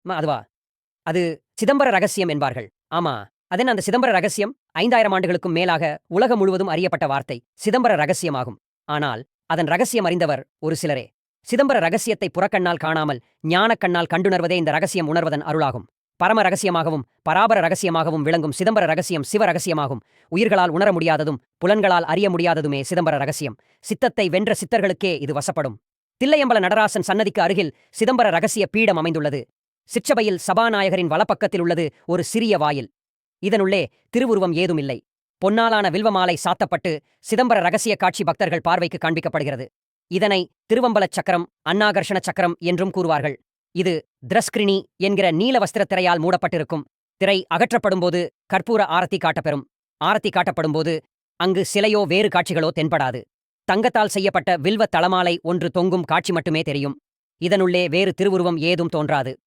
அதுவா? அது சிதம்பர ரகசியம் என்பார்கள். ஆமா. அதென்ன அந்த சிதம்பர ரகசியம்? 5000 ஆண்டுகளுக்கும் மேலாக உலகம் முழுவதும் அறியப்பட்ட வார்த்தை. சிதம்பர ரகசியமாகும். ஆனால், அதன் ரகசியம் அறிந்தவர் ஒரு சிலரே. சிதம்பர ரகசியத்தை புறக்கண்ணால் காணாமல், ஞானக் கண்ணால் கண்டுணர்வதே இந்த ரகசியம் உணர்வதன் அருளாகும். பரம ரகசியமாகவும், பராபர ரகசியமாகவும் விளங்கும் சிதம்பர ரகசியம் சிவ ரகசியமாகும். உயிர்களால் உணர முடியாததும், புலன்களால் அறிய முடியாததுமே சிதம்பர ரகசியம். சித்தத்தை வென்ற சித்தர்களுக்கே இது வசப்படும். தில்லையம்பல நடராசன் சன்னதிக்கு அருகில் சிதம்பர ரகசிய பீடம் அமைந்துள்ளது. சிற்றபையில் சபாநாயகரின் வலப்பக்கத்தில் உள்ளது ஒரு சிறிய வாயில். இதனுள்ளே திருவுருவம் ஏதுமில்லை. பொன்னாலான வில்வமாலை சாத்தப்பட்டு சிதம்பர ரகசிய காட்சி பக்தர்கள் பார்வைக்கு காண்பிக்கப்படுகிறது. இதனை திருவம்பலச் சக்கரம், அன்னாகர்ஷண சக்கரம் என்றும் கூறுவார்கள். இது திரஸ்கிரினி என்கிற நீல வஸ்திரத் திரையால் மூடப்பட்டிருக்கும். திரை அகற்றப்படும்போது கற்பூர ஆரத்தி காட்டப்பெறும். ஆரத்தி காட்டப்படும்போது அங்கு சிலையோ வேறு காட்சிகளோ தென்படாது. தங்கத்தால் செய்யப்பட்ட வில்வ தளமாலை ஒன்று தொங்கும் காட்சி மட்டுமே தெரியும். இதனுள்ளே வேறு திருவுருவம் ஏதும் தோன்றாது.